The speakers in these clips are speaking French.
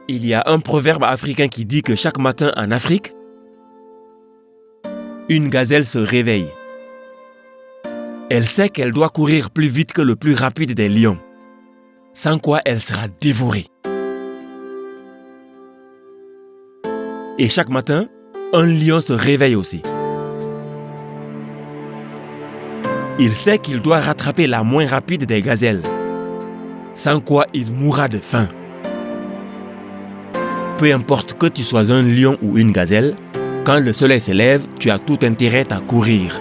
Il y a un proverbe africain qui dit que chaque matin en Afrique, une gazelle se réveille. Elle sait qu'elle doit courir plus vite que le plus rapide des lions, sans quoi elle sera dévorée. Et chaque matin, un lion se réveille aussi. Il sait qu'il doit rattraper la moins rapide des gazelles, sans quoi il mourra de faim. Peu importe que tu sois un lion ou une gazelle, quand le soleil se lève, tu as tout intérêt à courir.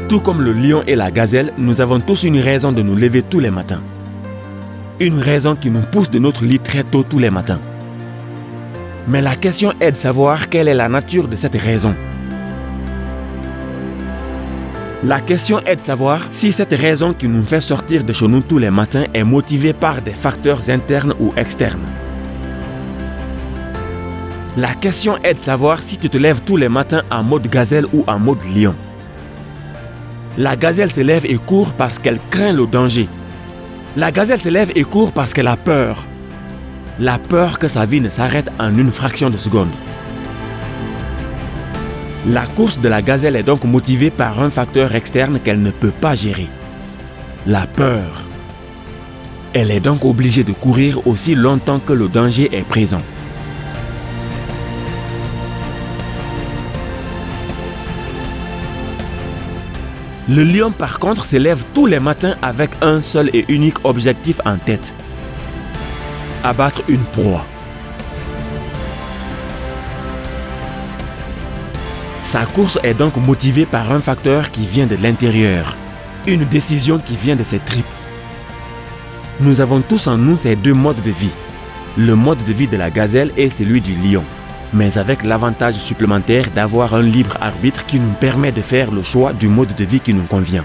Tout comme le lion et la gazelle, nous avons tous une raison de nous lever tous les matins. Une raison qui nous pousse de notre lit très tôt tous les matins. Mais la question est de savoir quelle est la nature de cette raison. La question est de savoir si cette raison qui nous fait sortir de chez nous tous les matins est motivée par des facteurs internes ou externes. La question est de savoir si tu te lèves tous les matins en mode gazelle ou en mode lion. La gazelle se lève et court parce qu'elle craint le danger. La gazelle se lève et court parce qu'elle a peur. La peur que sa vie ne s'arrête en une fraction de seconde. La course de la gazelle est donc motivée par un facteur externe qu'elle ne peut pas gérer. La peur. Elle est donc obligée de courir aussi longtemps que le danger est présent. Le lion par contre se lève tous les matins avec un seul et unique objectif en tête. Abattre une proie. Sa course est donc motivée par un facteur qui vient de l'intérieur, une décision qui vient de ses tripes. Nous avons tous en nous ces deux modes de vie, le mode de vie de la gazelle et celui du lion, mais avec l'avantage supplémentaire d'avoir un libre arbitre qui nous permet de faire le choix du mode de vie qui nous convient.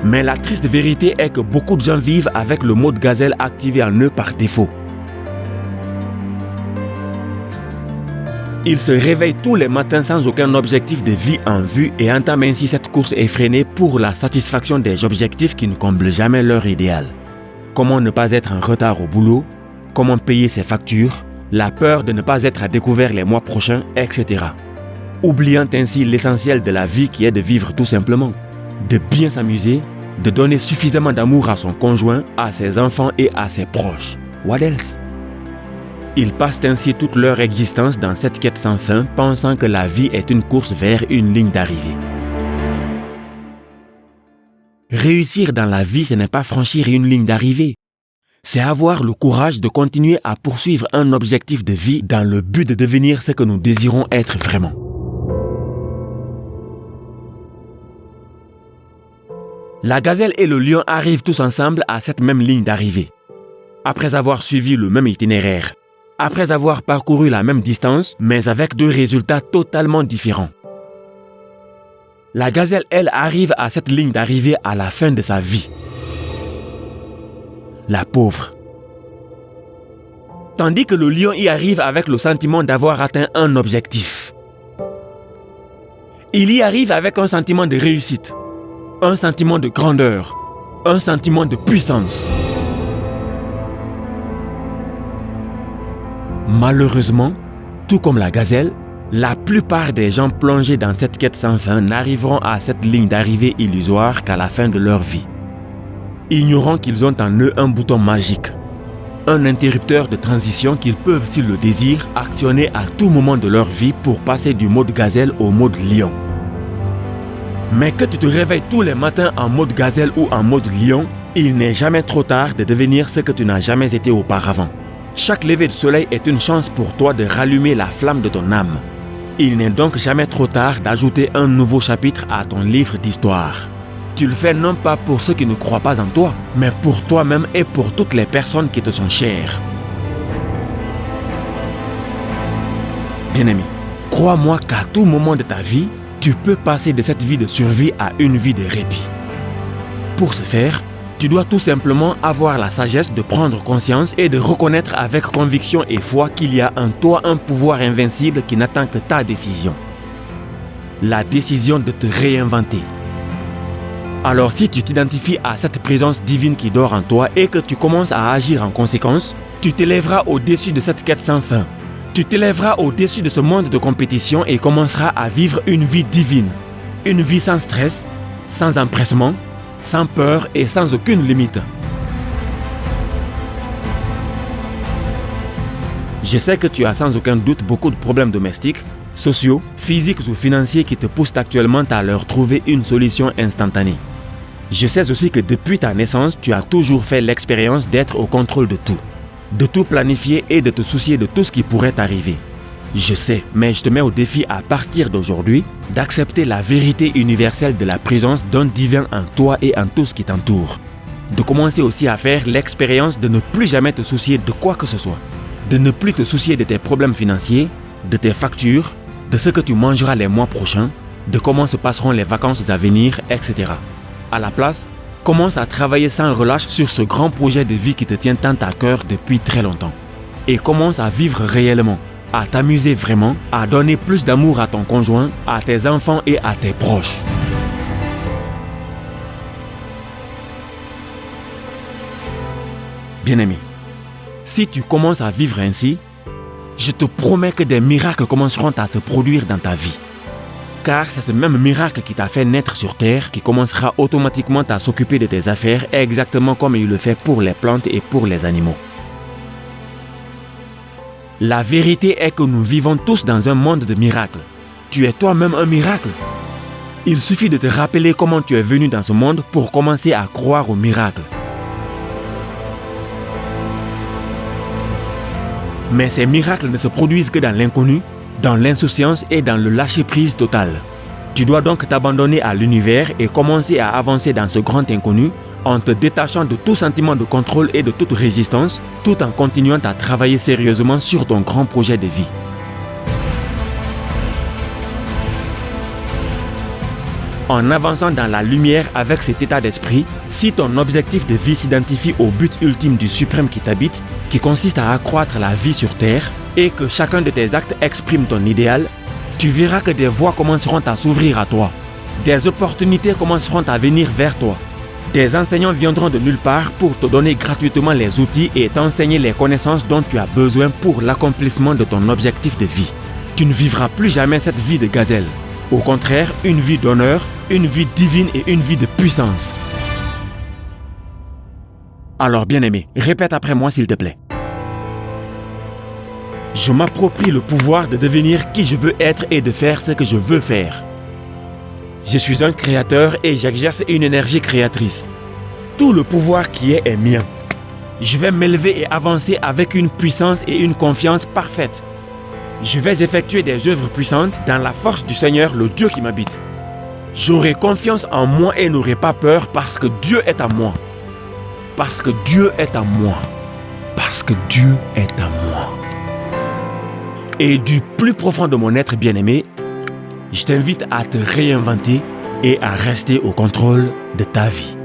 Mais la triste vérité est que beaucoup de gens vivent avec le mode gazelle activé en eux par défaut. Ils se réveillent tous les matins sans aucun objectif de vie en vue et entament ainsi cette course effrénée pour la satisfaction des objectifs qui ne comblent jamais leur idéal. Comment ne pas être en retard au boulot, comment payer ses factures, la peur de ne pas être à découvert les mois prochains, etc. Oubliant ainsi l'essentiel de la vie qui est de vivre tout simplement, de bien s'amuser, de donner suffisamment d'amour à son conjoint, à ses enfants et à ses proches. What else? Ils passent ainsi toute leur existence dans cette quête sans fin, pensant que la vie est une course vers une ligne d'arrivée. Réussir dans la vie, ce n'est pas franchir une ligne d'arrivée. C'est avoir le courage de continuer à poursuivre un objectif de vie dans le but de devenir ce que nous désirons être vraiment. La gazelle et le lion arrivent tous ensemble à cette même ligne d'arrivée. Après avoir suivi le même itinéraire, après avoir parcouru la même distance, mais avec deux résultats totalement différents. La gazelle, elle, arrive à cette ligne d'arrivée à la fin de sa vie. La pauvre. Tandis que le lion y arrive avec le sentiment d'avoir atteint un objectif. Il y arrive avec un sentiment de réussite, un sentiment de grandeur, un sentiment de puissance. Malheureusement, tout comme la gazelle, la plupart des gens plongés dans cette quête sans fin n'arriveront à cette ligne d'arrivée illusoire qu'à la fin de leur vie. Ignorant qu'ils ont en eux un bouton magique, un interrupteur de transition qu'ils peuvent, s'ils le désirent, actionner à tout moment de leur vie pour passer du mode gazelle au mode lion. Mais que tu te réveilles tous les matins en mode gazelle ou en mode lion, il n'est jamais trop tard de devenir ce que tu n'as jamais été auparavant. Chaque lever de soleil est une chance pour toi de rallumer la flamme de ton âme. Il n'est donc jamais trop tard d'ajouter un nouveau chapitre à ton livre d'histoire. Tu le fais non pas pour ceux qui ne croient pas en toi, mais pour toi-même et pour toutes les personnes qui te sont chères. Bien-aimé, crois-moi qu'à tout moment de ta vie, tu peux passer de cette vie de survie à une vie de répit. Pour ce faire, tu Tu dois tout simplement avoir la sagesse de prendre conscience et de reconnaître avec conviction et foi qu'il y a en toi un pouvoir invincible qui n'attend que ta décision. La décision de te réinventer. Alors si tu t'identifies à cette présence divine qui dort en toi et que tu commences à agir en conséquence, tu t'élèveras au-dessus de cette quête sans fin. Tu t'élèveras au-dessus de ce monde de compétition et commenceras à vivre une vie divine. Une vie sans stress, sans empressement, sans peur et sans aucune limite. Je sais que tu as sans aucun doute beaucoup de problèmes domestiques, sociaux, physiques ou financiers qui te poussent actuellement à leur trouver une solution instantanée. Je sais aussi que depuis ta naissance, tu as toujours fait l'expérience d'être au contrôle de tout planifier et de te soucier de tout ce qui pourrait t'arriver. Je sais, mais je te mets au défi à partir d'aujourd'hui d'accepter la vérité universelle de la présence d'un divin en toi et en tout ce qui t'entoure. De commencer aussi à faire l'expérience de ne plus jamais te soucier de quoi que ce soit. De ne plus te soucier de tes problèmes financiers, de tes factures, de ce que tu mangeras les mois prochains, de comment se passeront les vacances à venir, etc. À la place, commence à travailler sans relâche sur ce grand projet de vie qui te tient tant à cœur depuis très longtemps. Et commence à vivre réellement, à t'amuser vraiment, à donner plus d'amour à ton conjoint, à tes enfants et à tes proches. Bien-aimé, si tu commences à vivre ainsi, je te promets que des miracles commenceront à se produire dans ta vie. Car c'est ce même miracle qui t'a fait naître sur terre qui commencera automatiquement à s'occuper de tes affaires exactement comme il le fait pour les plantes et pour les animaux. La vérité est que nous vivons tous dans un monde de miracles. Tu es toi-même un miracle. Il suffit de te rappeler comment tu es venu dans ce monde pour commencer à croire aux miracles. Mais ces miracles ne se produisent que dans l'inconnu, dans l'insouciance et dans le lâcher-prise total. Tu dois donc t'abandonner à l'univers et commencer à avancer dans ce grand inconnu en te détachant de tout sentiment de contrôle et de toute résistance, tout en continuant à travailler sérieusement sur ton grand projet de vie. En avançant dans la lumière avec cet état d'esprit, si ton objectif de vie s'identifie au but ultime du suprême qui t'habite, qui consiste à accroître la vie sur terre, et que chacun de tes actes exprime ton idéal, tu verras que des voies commenceront à s'ouvrir à toi. Des opportunités commenceront à venir vers toi. Des enseignants viendront de nulle part pour te donner gratuitement les outils et t'enseigner les connaissances dont tu as besoin pour l'accomplissement de ton objectif de vie. Tu ne vivras plus jamais cette vie de gazelle. Au contraire, une vie d'honneur, une vie divine et une vie de puissance. Alors bien-aimé, répète après moi s'il te plaît. Je m'approprie le pouvoir de devenir qui je veux être et de faire ce que je veux faire. Je suis un créateur et j'exerce une énergie créatrice. Tout le pouvoir qui est mien. Je vais m'élever et avancer avec une puissance et une confiance parfaite. Je vais effectuer des œuvres puissantes dans la force du Seigneur, le Dieu qui m'habite. J'aurai confiance en moi et n'aurai pas peur parce que Dieu est à moi. Parce que Dieu est à moi. Parce que Dieu est à moi. Et du plus profond de mon être bien-aimé, je t'invite à te réinventer et à rester au contrôle de ta vie.